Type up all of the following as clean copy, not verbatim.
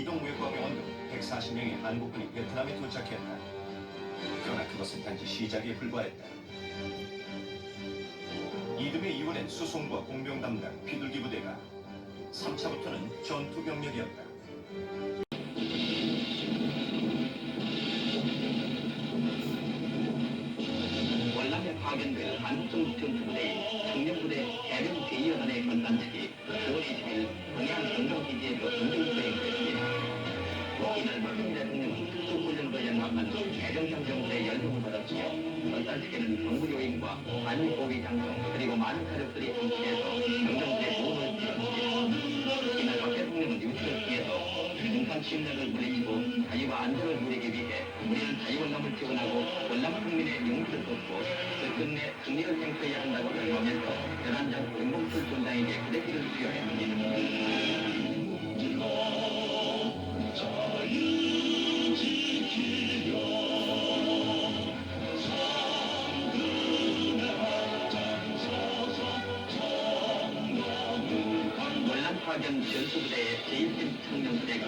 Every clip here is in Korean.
이동무역과병원 등 140명의 한국군이 베트남에 도착했다. 그러나 그것은 단지 시작에 불과했다. 이듬해 이번엔 수송과 공병 담당 비둘기 부대가 3차부터는 전투 병력이었다. 월남에 파견된 한국 전투부대인 청년부대 해병 제2여단의 건단 측이 9월 20일 평양 정정기지에서 전쟁수행했습니다. 이날 박정희 대통령은 특수훈련과 연합한 해병장정부대 연승을 받았으며 건단 측에는 정부 요인과 반미고위 장성 그리고 많은 사력들이 함께해서 정정부대 도움을 주었습니다. 이날 박 대통령은 유튜브를 통해서 중산 침략을 물리치고 자유와 안전을 누리기 위해 우리는 자유월남을 지원하고 월남 국민의 용기를 돕고 그 끝내 승리를 쟁취해야 한다고 설명하면서 연안장 김봉철 군장에게 부대기를 수여했습니다. 월남 파견 전투부대의 제1팀 청년부대가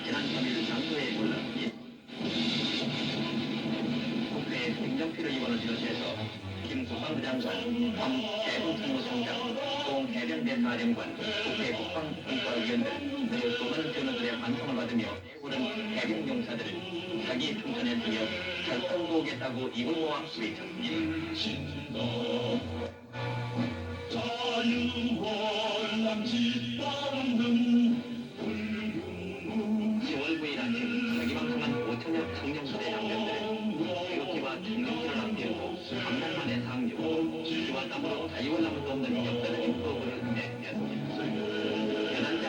지난 3일 장소에 올랐습니다. 국회의 행정피로 입원을 비롯해서 김 국방부 장관, 황 해군참모총장, 송 해병대사령관, 국회 국방분과위원들 그리고 수많은 전우들의 반성을 받으며 오른 해병용사들은 자기 충천했으며 절성도 오겠다고 입을 모아 외쳤습니다. 자유월남 짓밟는 10월 9일 아침 자기 방송한 5천여 청년부대 장병들은 태극기와 청년기를 앞세우고 3년 만에 상주, 지와 땀으로 자유월남을 돕는 역사적인 프로그램을 진행했습니다. 연안장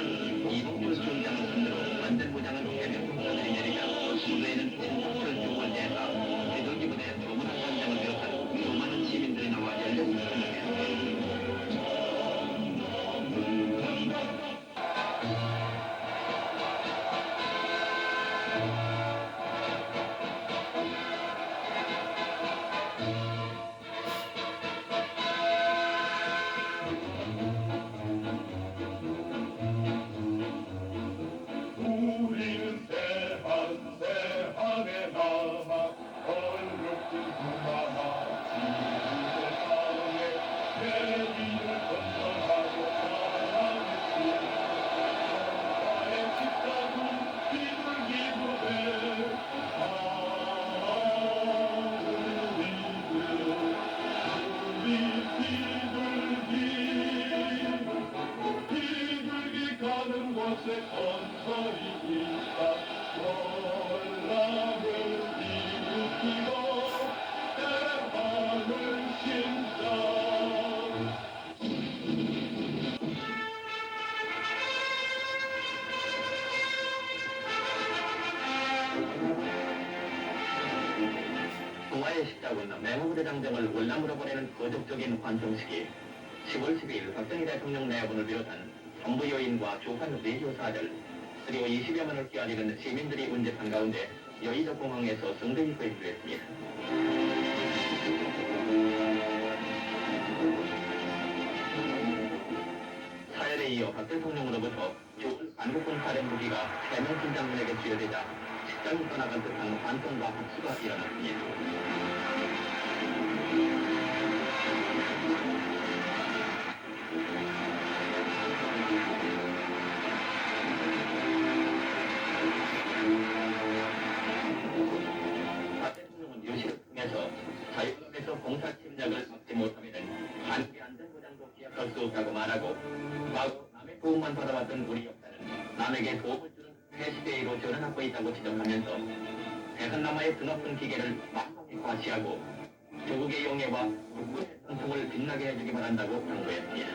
이봉준 총장을 상대로 완전무장한 해병용사들이 내리자 무대에는 진상철 주월 대사, 비둘기부대 조문한 관장을 비롯한 수많은 시민들이 나와 열렬히 참여했습니다. 우리는 대한에 남아 얼룩진 구마마 지구의 땅에 대비를 건설하고 사랑했지. 나의 집사군 비둘기 부대 비둘기 가는 곳에 건설이 있다. 월남을 일으키고 대한을 심자. 동아의 십자군 매무부대 장정을 월남으로 보내는 거족적인 관통식이 10월 12일 박정희 대통령 내분을 비롯한 정부 요인과 조간 외교사들 그리고 20여만을 끼어들이는 시민들이 운집한 가운데 여의도 공항에서 성대히 개최됐습니다. 사열에 이어 박 대통령으로부터 조을 안국군 사령부기가 3명 팀장군에게 수여되자 식당이 떠나간 듯한 관통과 박수가 일어났습니다. 박 대통령은 유시를 통해서 자유권에서 공사 침략을 막지 못하면 한국의 안전보장도 기약할 수 없다고 말하고 과거 남의 도움만 받아왔던 우리 역사는 남에게 도움을 주는 폐시대의로 전환하고 있다고 지적하면서 대한남아의 드높은 기계를 만방에 과시하고 조국의 영예와 국군의 성통을 빛나게 해주기 바란다고 당부했습니다.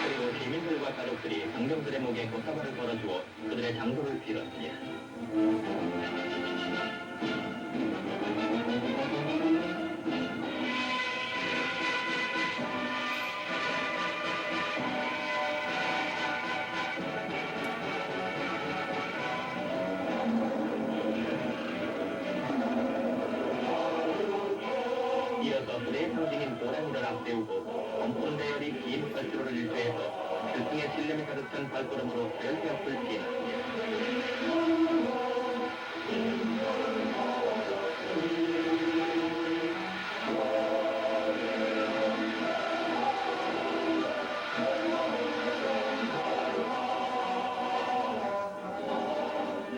그리고 시민들과 가족들이 장병들의 목에 꽃다발을 걸어주어 그들의 장소를 빌었습니다. 이어서 부대의 상징인 호랑이를 앞세우고 엄쁜 대열이 긴 활주로를 일조해서 일종의 신념이 가득 찬 발걸음으로 열대 앞을 피해났습니다.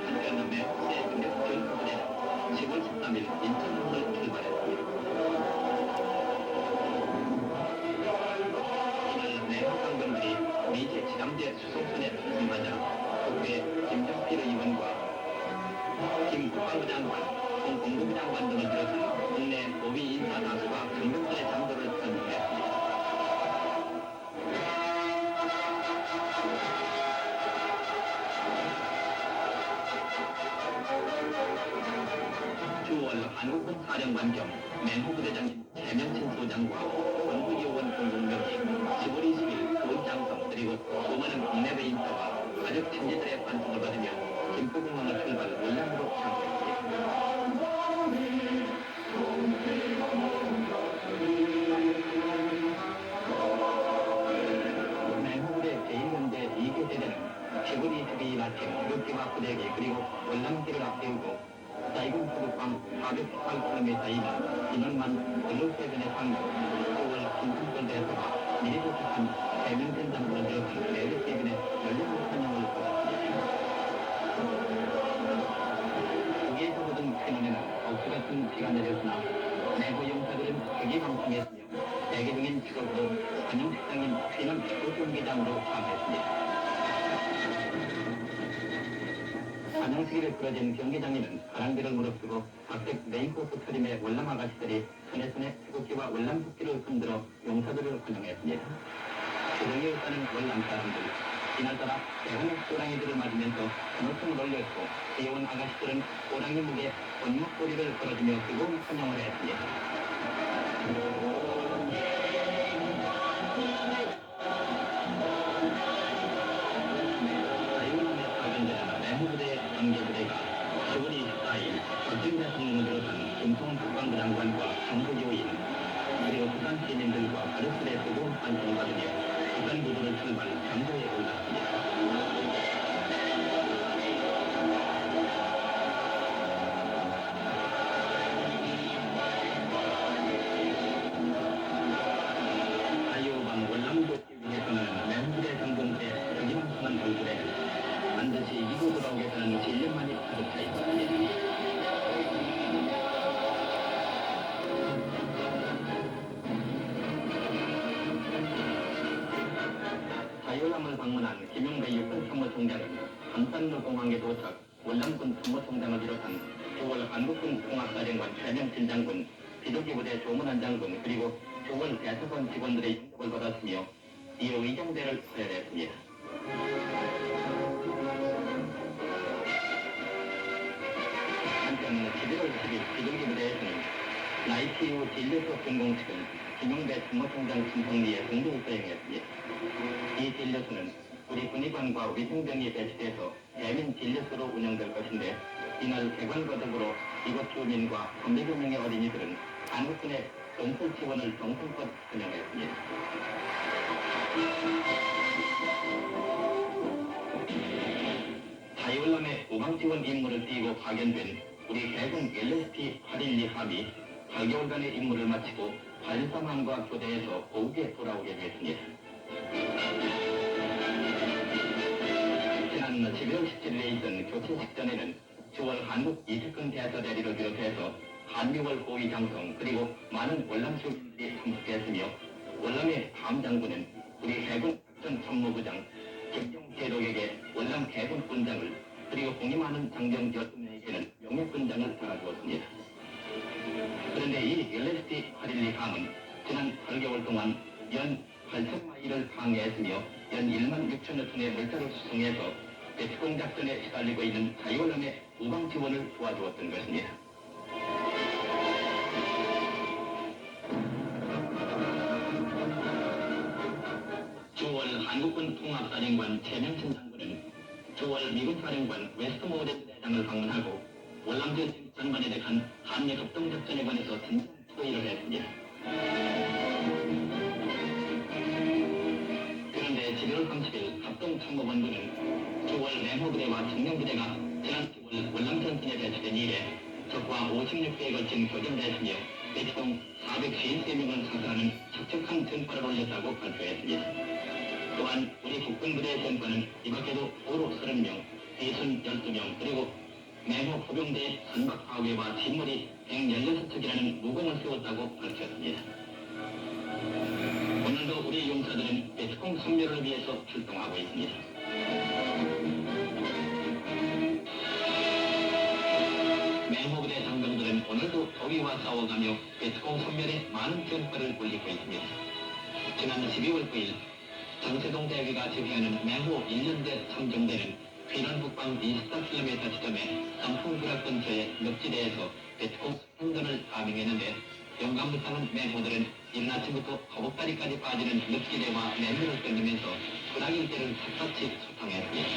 한편 매국의 중력 전투부대는 10월 13일 인천항을 출발했습니다. 이날 내부 강병들이 미제 지상제 수송선에 탑승하자 국회 김정필 의원과 김 국방부장관, 홍 공군부 장관 등을 비롯한 국내 고위 인사 다수가 강병선의 장도를 선포했습니다. 주월 한국군 사령관 겸 맹호부대장인 최명진 소장과 원구요원 공공명이 10월 20일 부원장성 그리고 수많은 국내외 인사와 가족 친지들의 관심을 받으며 김포공항을 출발 월남으로 향했습니다. 맹호부대 제1연대 2개 대대는 10월 22일 아침 육기와 부대기 그리고 월남기를 앞세우고 사이군 수국방 418km이면 인원만 근로세변의 상륙 9월 김승권대에서가 미리 도착한 대명진 장군을 비롯한 내륙세변의 연례국 환영을 받았습니다. 거기에서 보던 큰눈에는 억수 같은 비가 내렸으나 내부 용사들은 크게 방송했으며 대기 중인 직업도 환영 식당인 휘남 축구 경기장으로 참여했습니다. 환영식에 부러진 경기장에는 가랑비를 무릅쓰고 각색 메인코스 트림의 월남 아가씨들이 손에 태극기와 월남 국기를 흔들어 용사들을 환영했습니다. 조정에 있다는 월남 사람들, 이날따라 대한민국 호랑이들을 맞으면서 엄청 놀렸고 귀여운 아가씨들은 호랑이 목에 본목도리를 걸어주며 뜨거운 환영을 했습니다. 내무부대 경계부대가 10월 24일 박정희 대통령을 비롯한 김성훈 국방부 장관과 정부 요인 그리고 부산 시민들과 가족들의 뜨거운 환영을 받으며 부산 부두를 출발 장소에 올랐습니다. 자유방 월남도 위해서는 내무부대 정봉대 경기망성한 돌부대는 반드시 이곳 돌아오겠다는 신념만이 가득 차 있었습니다. 자유함을 방문한 김용배 육군 참모총장은 함산로 공항에 도착 월남군 참모총장을 비롯한 9월 한국군 통합사령관 최명진 장군, 비조기부대 조문환 장군 그리고 9월 대사관 직원들의 영접을 받았으며 이후 의정대를 서열했습니다. 한편 11월 10일 비조기부대에서는 나이트 이후 진료소 준공식은 김용배 참모총장 친성리에 공동히 수행했습니다. 이 진료소는 우리 군의관과 위생병이 배치돼서 대민 진료소로 운영될 것인데 이날 개관과 더불어 이곳 주민과 300여 명의 어린이들은 한국군의 건설 지원을 정성껏 환영했습니다. 자유월남의 우방지원 임무를 띠고 파견된 우리 해군 LST 812 함이 8개월간의 임무를 마치고 813함과 교대에서 고국에 돌아오게 됐습니다. 지난 11월 17일에 있던 교체 직전에는 10월 한국 이태근 대사 대리를 비롯해서 한미월 고위 장성 그리고 많은 월남 주민들이 참석했으며 월남의 함 장군은 우리 해군 작전 참모부장 김정재독에게 월남 해군 군장을 그리고 공임하는 장병 12명에게는 명예군장을 달아주었습니다. 그런데 이 LST 812 함은 지난 8개월 동안 연 8,000마일을 항해했으며 연 1만 6천여 톤의 물자를 수송해서 배치공 작전에 시달리고 있는 자유월남의 우방 지원을 도와주었던 것입니다. 주월 한국군 통합사령관 최명진 장군은 9월 미군 사령관 웨스트모레드 대장을 방문하고 월남전 전반에 대한 한미 합동작전에 관해서 진정 토의를 했습니다. 그런데 11월 30일 특공참모본부는 9월 내무부대와 청년부대가 지난 10월 월남전선에 배치된 이래 적과 56회에 걸친 교전을 했으며 대치동 453명을 사살하는 척척한 전파를 올렸다고 발표했습니다. 또한 우리 국군부대의 전파는 이밖에도 포로 30명, 배순 12명, 그리고 내무 포병대의 선박 파괴와 침몰이 116척이라는 무공을 세웠다고 밝혔습니다. 오늘도 우리 용사들은 베트콩 선멸을 위해서 출동하고 있습니다. 내무부대 장병들은 오늘도 더위와 싸워가며 베트콩 선멸에 많은 전파를 올리고 있습니다. 지난 12월 9일 정세동 대위가 지휘하는 내무 1년대 참정대는 귀남 북방 24km 지점의 성풍구락 근처의 늪지대에서 베트콩 선전을 감행했는데 용감무쌍한 내무들은 이른 아침부터 허벅다리까지 빠지는 늪지대와 맨물을 끊으면서 구락 일대를 샅샅이 소탕했습니다.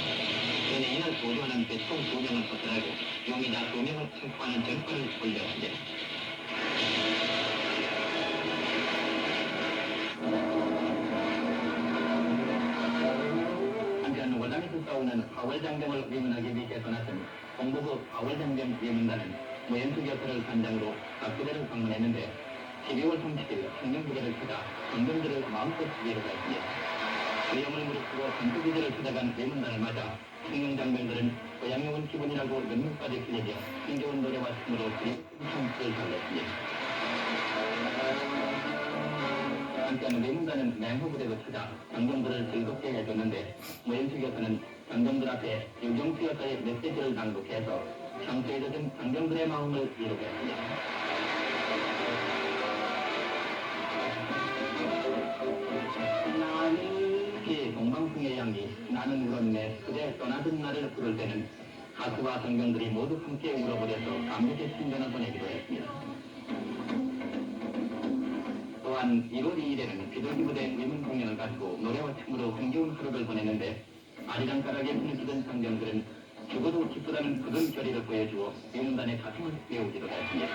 그런데 이날 도주하는 베트콩 2명을 사살하고 용의자 2명을 체포하는 전과를 올렸습니다. 한편 월남에서 싸우는 파월장병을 위문하기 위해 떠났던 공보부 파월장병 위문단은 무연수교사를 단장으로 각 부대를 방문했는데 12월 30일 청년부대를 찾아 장병들을 마음껏 위로가 했습니다. 위험을 무릅쓰고 전투기지를 찾아간 위문단을 맞아 청년장병들은 고향에 온 기분이라고 눈물까지 흘리며 힘겨운 노래와 춤으로 그리운 춤을 달렸습니다. 한편 위문단은 맹호부대도 찾아 장병들을 즐겁게 해줬는데 무연수 교사는 장병들 앞에 유경수 여사의 메시지를 낭독해서 상처에 젖은 장병들의 마음을 위로게 했습니다. 특히 동방풍의 양이 나는 울었네 그대 떠나던 날을 부를 때는 가수와 장병들이 모두 함께 울어버려서 감격의 순간을 보내기도 했습니다. 또한 1월 2일에는 비둘기 부대 위문 공연을 갖고 노래와 춤으로 흥겨운 하루를 보냈는데 아리랑가락에 부르시던 장병들은 죽어도 기쁘다는 굳은 결의를 보여주어 위문단의 가슴을 메우기도 했습니다.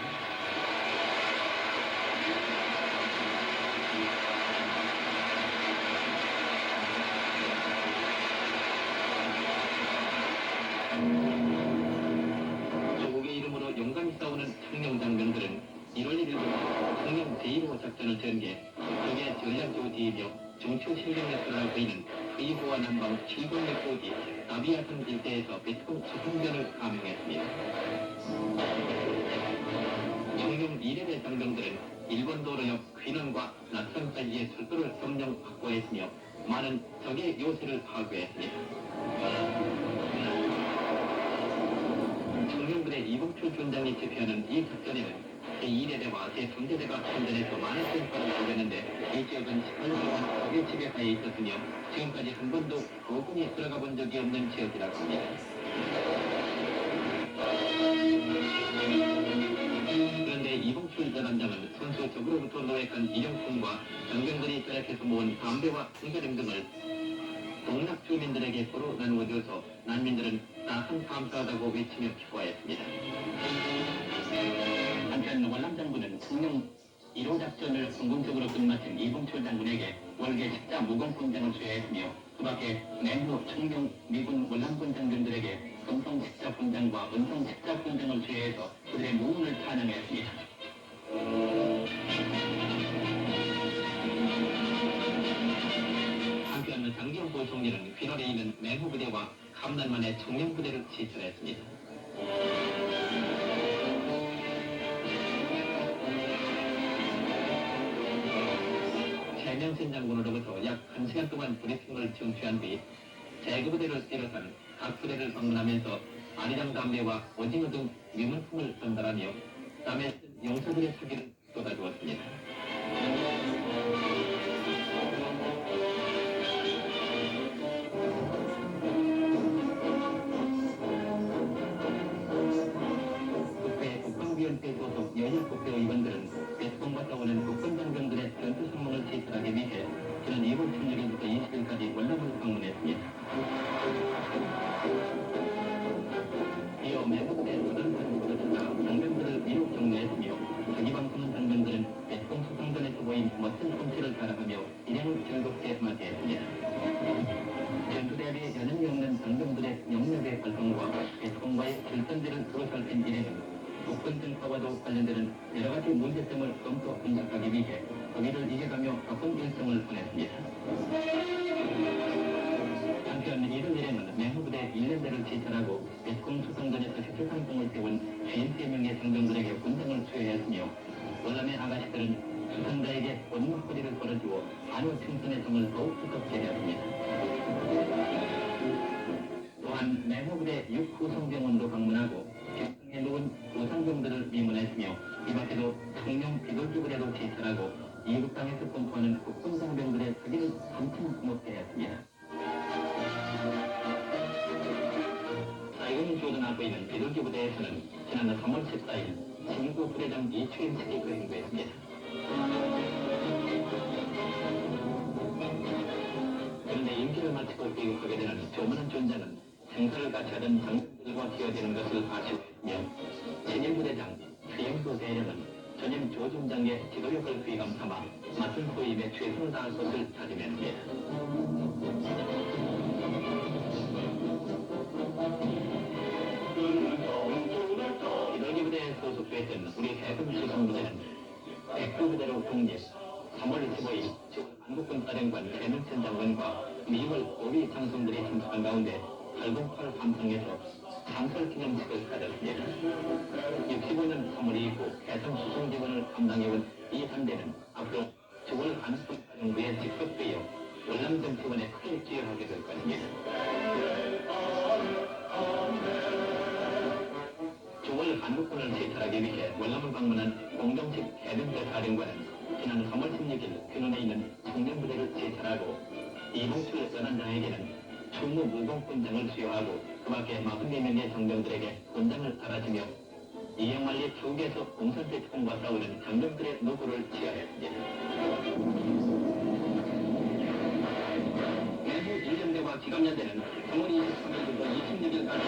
조국의 이름으로 용감히 싸우는 청룡 장병들은 1월 1일부터 청룡 제1호 작전을 전개, 적의 전략조 뒤이며 정초 실력력을 보이는 의호와 남방 7공력 고지 나비아산 일대에서 베트콩 수송전을 감행했습니다. 청룡 1회대 장병들은 일본 도로역 귀남과 낙산까지의 철도를 점령 확보했으며 많은 적의 요새를 파괴했습니다. 청룡부대 이봉철军장이 지휘하는 이 작전에는 제2대대와 제3대대가 참전해서 많은戦파를 벌였는데 이 지역은 18년 동안 적의 지배하에 있었으며 지금까지 한 번도 고군이 들어가 본 적이 없는 지역이라고 합니다. 그런데 이봉철 대단장은 선수 적으로부터 노획한 일용품과 장병들이 절약해서 모은 담배와 풍겨림 등을 동락 주민들에게 서로 나누어줘서 난민들은 따뜻한 감사하다고 외치며 기뻐했습니다. 한편 월남장군은 청룡 1호 작전을 성공적으로 끝마친 이봉철 장군에게 월계 십자 무공권장을 수여했으며 그 밖에 내무 청룡 미군 월남군 장병들에게 금성 십자군장과 은성 십자군장을 수여해서 그들의 무운을 찬양했습니다. 한편 장경보 총리는 휘날에 있는 내무부대와 감난만의 청룡부대를 시찰했습니다. 최명신 장군으로부터 약 1시간 동안 브리핑을 청취한 뒤 제그부대를 비롯한 각 부대를 방문하면서 아리랑 담배와 오징어 등 유물품을 전달하며 땀에 쓴 용사들의 사기를 쏟아주었습니다. 국회 국방위원회 소속 여야 국회의원들은 베트콩과 싸우는 국군장병들의 전투 성능을 시찰하기 위해 지난 2월 16일부터 20일까지 월남을 방문했습니다. 이어 매국대 수단장국을 찾아 장병들을 미국 정리했으며 자기 방송한 장병들은 베트콩 육군 전파와도 관련되는 여러 가지 문제점을 검토 분석하기 위해 거기를 이겨가며 바쁜 일정을 보냈습니다. 한편 이들 일행은 맹후부대 1년대를 지찰하고 베트콩 수송전에서 슈트상봉을 세운 53명의 장병들에게 군장을 수여했으며 월남의 아가씨들은 수상자에게 온목거리를 걸어주어 한우 칭찬의 정을 더욱 두껍게 했습니다. 또한 맹후부대 6구성병원도 방문하고 격상에 누운 부상병들을 미문했으며 이 밖에도 청룡 비둘기부대도 지찰하고 이국 땅에서 공포하는 국군상병들의 사기를 한층 고맙게 했습니다. 사이공이 조준하고 있는 비둘기 부대에서는 지난 3월 14일 진구 부대장 이추임식이 거행됐습니다. 그런데 임기를 마치고 귀국하게 되는 조문한 존장은 생사를 같이 하던 장병들과 뛰어드는 것을 아쉬워했으며 신임 부대장 최영도 대령은 전임 조중장의 지도력을 귀감 삼아 맡은 소임에 최선을 다할 것을 다짐했습니다. 비둘기 부대에 소속됐던 우리 해군 수송부대는 백두부대로 독립, 3월 25일 한국군 사령관 최명천 장관과 미월 5위 장성들이 참석한 가운데 808 함성에서 상설 기념식을 가졌습니다. 65년 3월 이후 해상 수송 지원을 감당해온 이 단대는 앞으로 9월 한국군 사령부에 직속되어 월남 정치원에 크게 기여하게 될 것입니다. 9월 한국군을 지찰하기 위해 월남을 방문한 공정식 해병대 사령관은 지난 3월 16일 근원에 있는 청년부대를 지찰하고 이봉출 연한장에게는 충무 무공군장을 수여하고 그 밖에 44명의 장병들에게 군장을 달아주며 이영만리 추국에서 공산대 특공과 싸우는 장병들의 노고를 치하했습니다. 내부 1년대와 기감연대는 3월 23일부터 26일까지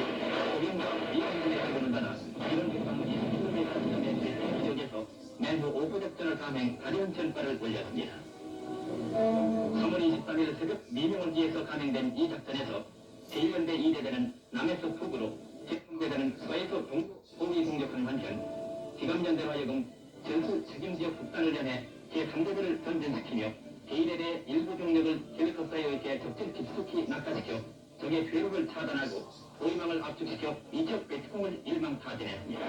소병과 미군군의 대군을 받아 이런 국방 20km 지점의 지역에서 내부 5부 작전을 감행 다리원 전파를 올렸습니다. 3월 23일 새벽 미명을 기해서 감행된 이 작전에서 제1연대 2대대는 남에서 북으로, 제3대대는 서에서 동부 호위 공격한 한편 기감연대로 하여금 전술 책임지역 북단을 연해 제3대대를 전진시키며 제1대대의 일부 병력을 헬리콥터에 의해 적절 깊숙이 낙하시켜 적의 회로를 차단하고 호위망을 압축시켜 이적 베트콩을 일망타진했습니다.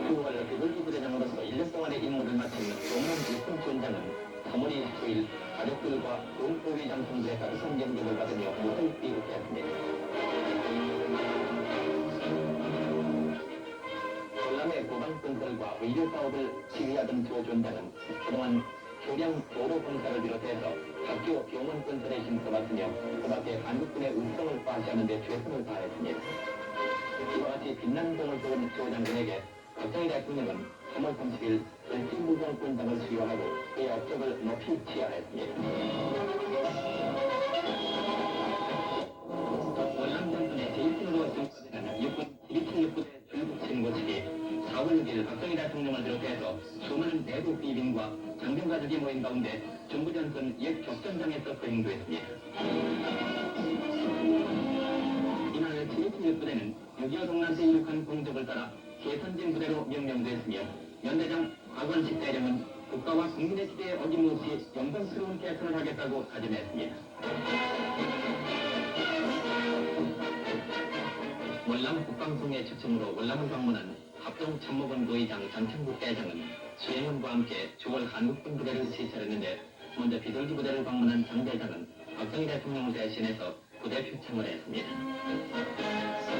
9월 비둘기 부대장으로서 1년 동안의 임무를 마친 동문 육군 존장은 3월 29일 가족들과 동포위 장성들의 따뜻한 영접을 받으며 무사히 귀국했습니다. 월남의 고방건설과 의료사업을 지휘하던 조 존장은 그동안 교량 도로 공사를 비롯해서 학교 병원 건설에 힘써봤으며 그 밖에 한국군의 운성을 과시하는 데 최선을 다했습니다. 이와 같이 빛나는 공을 쏘은 조 장군에게 박정희 대통령은 3월 30일 전시무공군장을 수여하고 그의 업적을 높이 치하했습니다. 월남전선의 제1팀으로 등록되는 육군 1276부대 출국 신고식이 4월 6일 박정희 대통령을 비롯해서 수많은 내부 비빈과 장병 가족이 모인 가운데 중부전선 옛 격전장에서 거행됐습니다. 이날 1276부대는 6.25 동란 때 이룩한 공적을 따라 개선진 부대로 명명됐으며 연대장 박원식 대령은 국가와 국민의 기대에 어김없이 영광스러운 개선을 하겠다고 다짐했습니다. 월남 국방성의 초청으로 월남을 방문한 합동참모본 부의장 장창국 대장은 수행원과 함께 9월 한국군 부대를 지찰했는데 먼저 비둘기 부대를 방문한 장 대장은 박정희 대통령을 대신해서 부대 표창을 했습니다.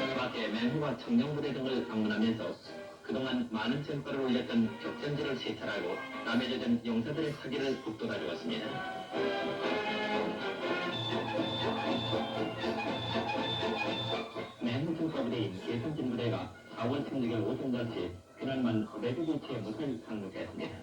그 밖에 맹후와 청룡부대 등을 방문하면서 그동안 많은 전과를 올렸던 격전지를 시찰하고 남에 젖은 용사들의 사기를 북돋아 주었습니다. 맹후 중과부대인 개선진 부대가 4월 16일 오전같이 그날만 외국일체에 무사히 상륙했습니다.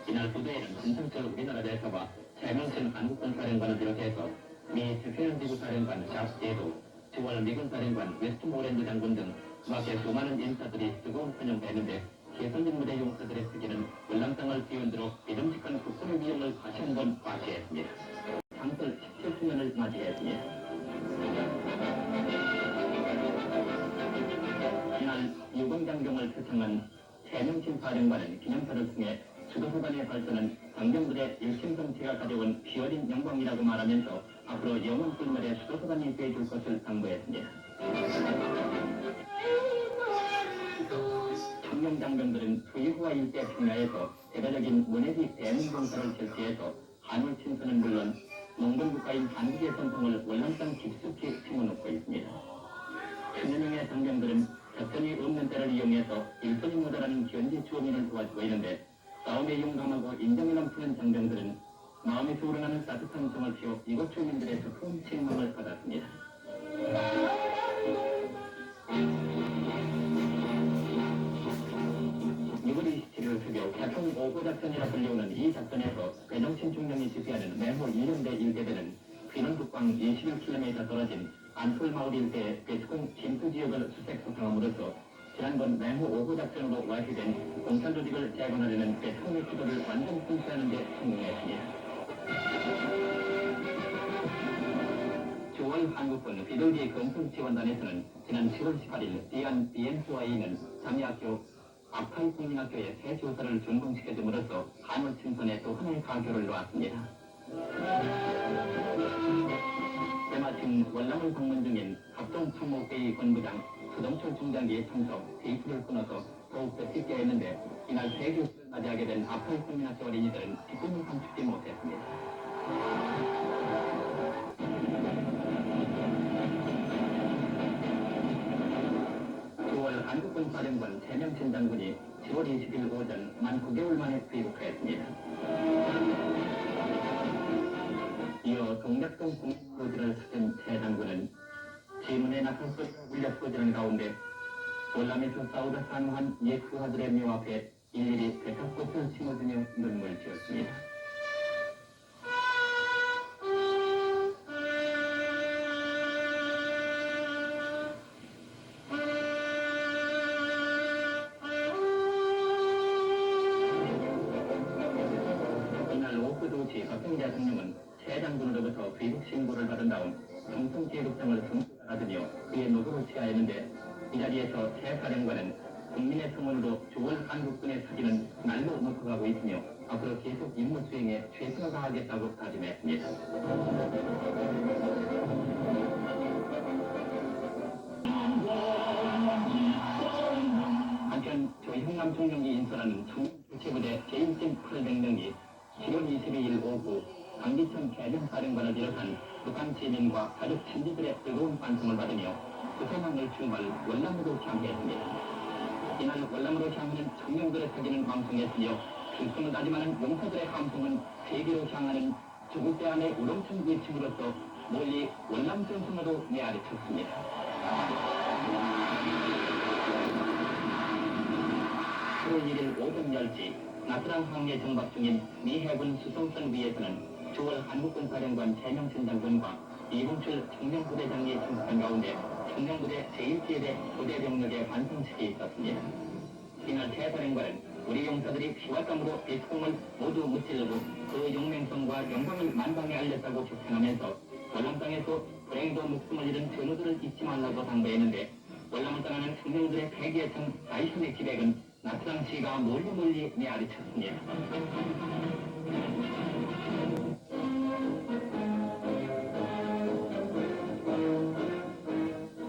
이날 부대에는 진상철 우리나라 대사와 최명천 한국군 사령관을 비롯해서 미 태평양 지구 사령관 샤프 제도, 9월 미군 사령관 웨스트모랜드 장군 등 그 밖에 수많은 인사들이 뜨거운 환영했는데 개선진 부대 용사들의 크기는 월남 땅을 뛰어들어 믿음직한 국군의 위험을 다시 한번 과시했습니다. 상설 17주년을 맞이했습니다. 이날 유공장경을 표창한 최명신 사령관은 기념사를 통해 수도사단의 발전은 장병들의 일심동체가 가져온 귀어린 영광이라고 말하면서 앞으로 영원 불멸의 수도사단이 되어줄 것을 당부했습니다. 청룡장병들은 후이후와 일대 평야에서 대대적인 문해지 대문공사를 실시해서 한월 침선은 물론 몽골 국가인 한국의 전통을 월남땅 깊숙이 심어놓고 있습니다. 수여 명의 장병들은 작전이 없는 때를 이용해서 일손이 모자라는 현지 주민을 도와주고 있는데 싸움에 용감하고 인정이 넘치는 장병들은 마음에서 우러나는 따뜻한 정을 피워 이곳 주민들의 큰 책망을 받았습니다. 6월 27일 새벽 태풍 5호 작전이라 불리우는 이 작전에서 배정신 중령이 지휘하는 매호 1년대 1대대는 귀는 북방 21km 떨어진 안풀 마을 일대의 배수공 진수 지역을 수색 소탕함으로써 지난번 매호 5호 작전으로 완수된 공산 조직을 재건하려는 배통의 시도를 완전 승수하는 데 성공했습니다. 9월 한국군 비둘기 건설지원단에서는 지난 7월 18일 디안 BMC와에 있는 자미학교 아카이 국민학교의 새 조사를 준공시켜줌으로써 한월 침선에 또 하나의 가교를 놓았습니다. 때마침 월남을 방문 중인 합동참모회의 본부장 서동철 중장기의 참석 테이프를 끊어서 더욱더 쉽게 했는데 이날 새 교수를 맞이하게 된 아카이 국민학교 어린이들은 기쁨을 감추지 못했습니다. 9월 한국군 사령관 최명신 장군이 10월 20일 오전 만 9개월 만에 귀국했습니다. 이어 동작동 공무지를 찾은 최 장군은 지문에 나서서 울려 퍼지는 가운데 월남에서 싸우다 사망한 옛 후하들의 묘 앞에 일일이 백합꽃을 심어주며 눈물 지었습니다. 이날 오후 2시 박정희 대통령은 최 장군으로부터 귀국 신고를 받은 다음 정성제국장을 승수받으며 그의 노고를 취하했는데 이 자리에서 최 사령관은 국민의 성원으로 9월 한국군의 사기는 날로 높아가고 있으며 앞으로 계속 임무 수행에 최선을 다하겠다고 다짐했습니다. 한편 조형남 총령이 인솔하는 청주체부대 제1진 800명이 7월 22일 오후 강기천 개정사령관을 비롯한 북한 시민과 가족 친지들의 뜨거운 반성을 받으며 부산항을 출발 월남으로 향했습니다. 이날 월남으로 향하는 청년들의 사기는 왕성했으며 필승을 다짐하는 용사들의 함성은 세계로 향하는 죽을 때 안의 우렁찬 외침으로써 멀리 월남 전선으로 메아리쳤습니다. 8월 1일 오전 10시 나트랑 항해 정박 중인 미 해군 수송선 위에서는 9월 한국군 사령관 최명신 장군과 이봉출 청년부대장이 참석한 가운데 청년부대 제1지대 부대병력의 반성식이 있었습니다. 이날 최 사령관은 우리 용사들이 피와 땀으로 배수공을 모두 무찌르고 그 용맹성과 영광을 만방에 알렸다고 격찬하면서 월남 땅에서 불행도 목숨을 잃은 전우들을 잊지 말라고 당부했는데 월남을 떠나는 청년들의 패기에 찬 다이슨의 기백은 나트랑시가 멀리 메아리쳤습니다.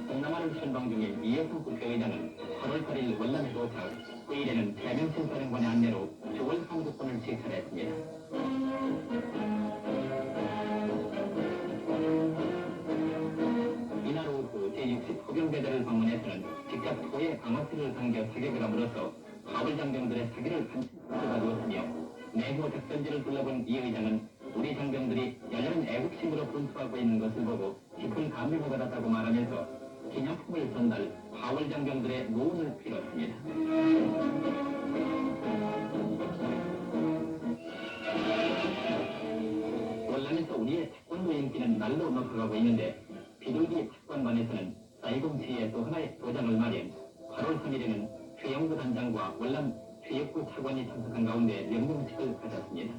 동남아를 순방 중인 이해성 국회의장은 8월 8일 월남에 도착, 후일에는 최명신 사령관의 안내로 9월 한국군을 시찰했습니다. 이날 오후 제60 호병대대를 방문해서는 직접 소의 방어쇠를 당겨 사격을 함으로써 하울 장병들의 사기를 한층 가져두었으며 내부 작전지를 둘러본 이 의장은 우리 장병들이 열렬한 애국심으로 분투하고 있는 것을 보고 깊은 감명을 받았다고 말하면서 기념품을 전달, 하울 장병들의 노원을 빌었습니다. 월남에서 우리의 태권도 인기는 날로 높아가고 있는데 비둘기 태권반에서는 사이공시에 또 하나의 도장을 마련, 8월 3일에는 최영구 단장과 월남 최혁구 차관이 참석한 가운데 명명식을 가졌습니다.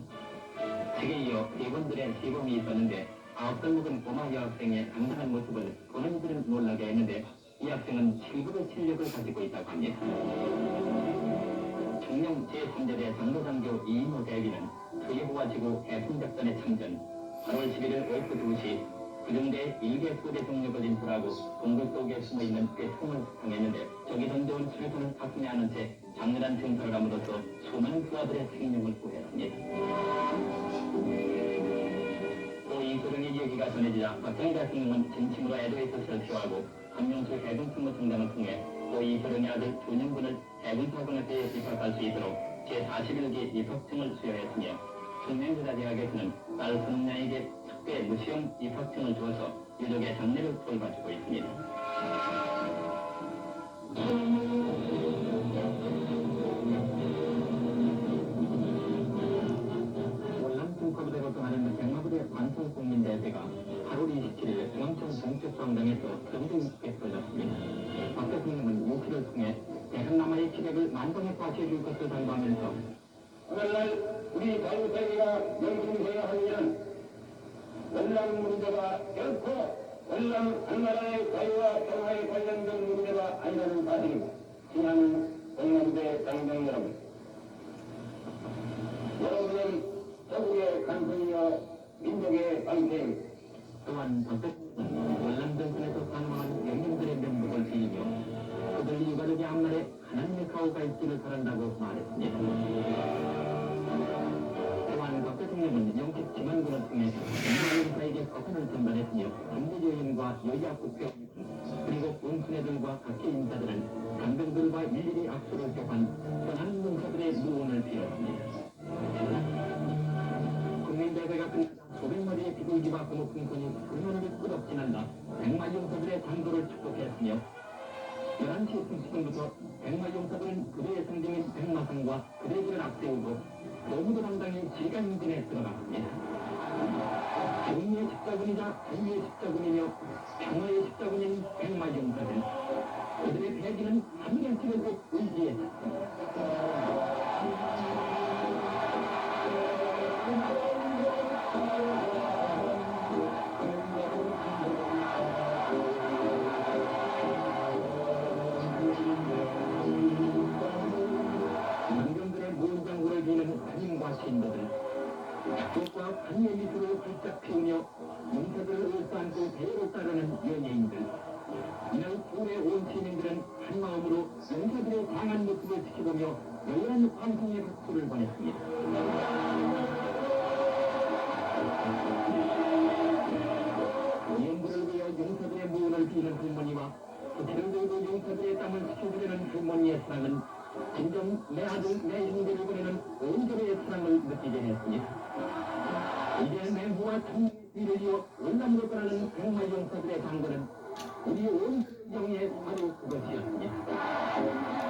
즉에 이어 대원들의 시범이 있었는데 9살 먹은 꼬마 여학생의 당당한 모습을 보는 이들은 놀라게 했는데 이 학생은 7급의 실력을 가지고 있다고 합니다. 청룡 제3제대 장도장교 이인호 대위는 투예부와 지구 해풍작전에 참전, 8월 11일 오후 2시 구중대 일개 소대 동력을 인출하고 동굴 속에 숨어있는 그 총을 당했는데 적이 던져온 수류탄을 가슴에 안은 채 장렬한 증설을 함으로써 수많은 부하들의 생명을 구했습니다. 또 이 소령의 이야기가 전해지자 박정희 대통령은 진심으로 애도의 뜻을 표하고 한명수 해군특무청장을 통해 또 이 소령의 아들 준영군을 해군사관학교에 입학할 수 있도록 제41기 입학증을 수여했으며 충명여자대학에서는 딸 선웅양에게 특배 무시용 입학증을 주어서 유족의 장례를 돌봐주고 있습니다. 월남중과부대로 통하는 백마부대 관통국민대회가 8월 27일 중앙청 동쪽광장에서 정중하게 열렸습니다. 박 대통령은 유치를 통해 대한남아의 기백을 만번에 과시해줄 것을 당부하면서 오늘날 우리 당세계가 명심해야 할 일은 월남 문제가 결코 월남 한나라의 자유와 평화에 관련된 문제가 아니라는 사실입니다. 친한 동남대 장병 여러분, 여러분은 조국의 간성이며 민족의 방패입니다. 또한 박 대통령은 월남전선에서 사망한 영웅들의 명복을 빌리며 그들 유가족의 앞날에 하나님의 가호가 있기를 바란다고 말했습니다. 또한 박 대통령은 영택 지만군을 통해 백마용사에게 거판을 전달했으며 경제여인과 여야 국회 그리고 군수네들과 각계 인사들은 간병들과 일일이 악수를 교환 떠나는 용사들의 무언을 빌었습니다. 국민대회가 끝나자 수백 마리의 비둘기와 고목풍선이 그늘을 끝없이 난다 백마용사들의 장도를 축복했으며 11시 30분부터 백마용사들은 그대의 상징인 백마상과 그대들을 앞세우고 노무도 당당히 질간인진에 들어갔습니다. 정의의 십자군이자 자유의 십자군이며 평화의 십자군인 백마용사들 그들의 패기는 하늘의 지르고 의지에 찼습니다. 장병들의 무장구를 비는 군인과 신도들 작곡과 관의 미소를 활짝 피우며 용사들을 울산고 대회로 따르는 연예인들 이날 서울의 온 시민들은 한마음으로 용사들의 강한 모습을 지켜보며 여열한 환송의 박수를 보냈습니다. 연구를 위해 용사들의 무언을 비는 할머니와 부채를 들고 용사들의 땀을 씻어주려는 할머니의 사랑은 진정 내 아들 내 형제를 보내는 온전의 사랑을 느끼게 했습니다. 이제 맹부와 청리를 이어 월남으로 떠나는 백마용사들의 강건은 우리 온 영의 바로 그것이었습니다.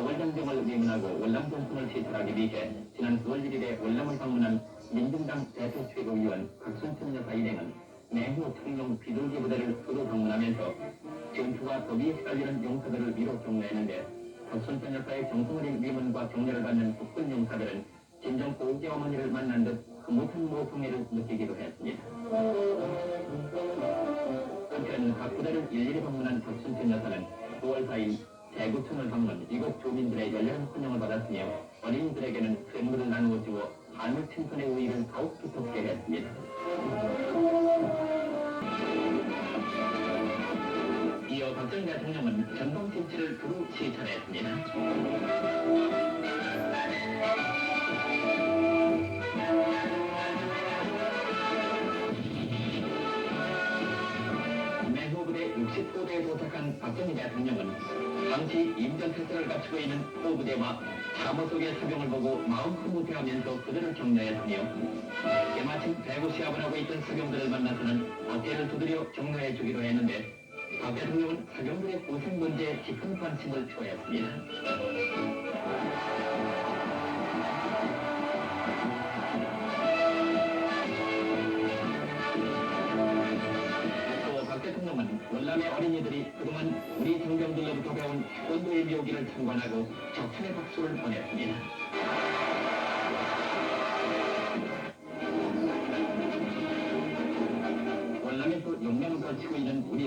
월장정을 위문하고 월남전선을 시찰하기 위해 지난 9월 1일에 월남을 방문한 민중당 대표 최고위원 박순천 여사 일행은 내후 청룡 비둘기 부대를 두루 방문하면서 전투와 더위에 시달리는 용사들을 위로 격려했는데 박순천 여사의 정성어린 위문과 격려를 받는 국군 용사들은 진정 고우기 어머니를 만난 듯 흐뭇한 모성애를 느끼기도 했습니다. 한편 각 부대를 일일이 방문한 박순천 여사는 9월 4일 대구청을 방문 이곳 주민들의 열렬한 환영을 받았으며 어린이들에게는 선물을 나누어 주어 한국 친선의 우위를 더욱 두텁게 했습니다. 이어 박정희 대통령은 전동진치를 두루 시찰했습니다. 내후부대 60호대에 도착한 박정희 대통령은 당시 임전태세를 갖추고 있는 호부대와 참호 속의 사병을 보고 마음 흐뭇해하면서 그들을 격려했으며 때마침 대구 시합을 하고 있던 사병들을 만나서는 어깨를 두드려 격려해 주기로 했는데 박 대통령은 사병들의 고생 문제에 깊은 관심을 표했습니다. 또 박 대통령은 월남의 어린이들이 그동안 우리 장병들로부터 배운 태권도의 묘기를 참관하고 적찬의 박수를 보냈습니다.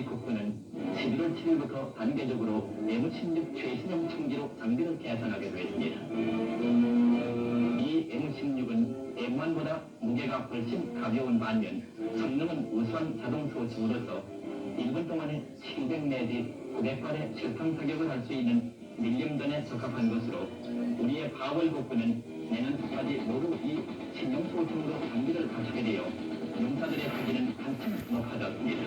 국군은 11월 7일부터 단계적으로 M16 최신형 총기로 장비를 개선하게 됐습니다. 이 M16은 M1보다 무게가 훨씬 가벼운 반면 성능은 우수한 자동 소총으로서 1분 동안에 700 내지 900발의 실탄 사격을 할 수 있는 밀림전에 적합한 것으로 우리의 파월 국군은 내년 초까지 모두 이 신형 소총으로 장비를 갖추게 되어 용사들의 수준은 한층 높아졌습니다.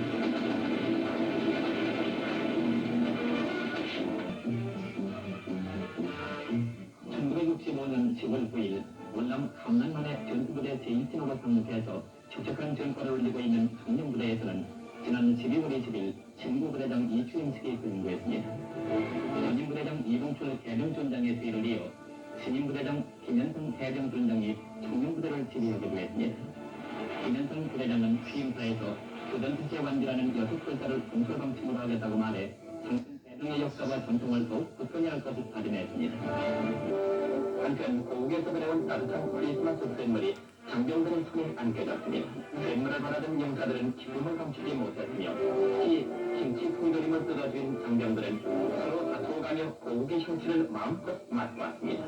1965년 10월 9일 월남 함난만의 전투부대 제1진으로 상륙해서 촉촉한 전과를 올리고 있는 청년부대에서는 지난 12월 20일 신구부대장 이추임식이 근무했습니다. 전임부대장 이봉출 해병존장의 뒤를 이어 신임부대장 김현성 해병존장이 청년부대를 지휘하기도 했습니다. 김현성 부대장은 취임사에서 교전투세 완주라는 6불사를 공설방침으로 하겠다고 말해 상승 대등의 역사와 전통을 더욱 굳건히 할 것을 다짐했습니다. 한편 고국에서 그려온 따뜻한 크리스마스 선물이 장병들의 손에 안겨졌습니다. 선물을 받아든 용사들은 기쁨을 감추지 못했으며 특히 김치 풍조림을 뜯어준 장병들은 서로 다투어가며 고국의 형체를 마음껏 맛보았습니다.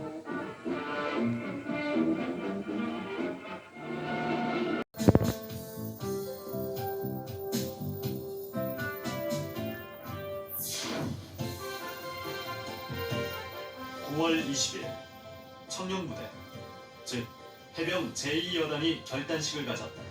(9월 20일) 청룡부대, 즉 해병 제2여단이 결단식을 가졌다.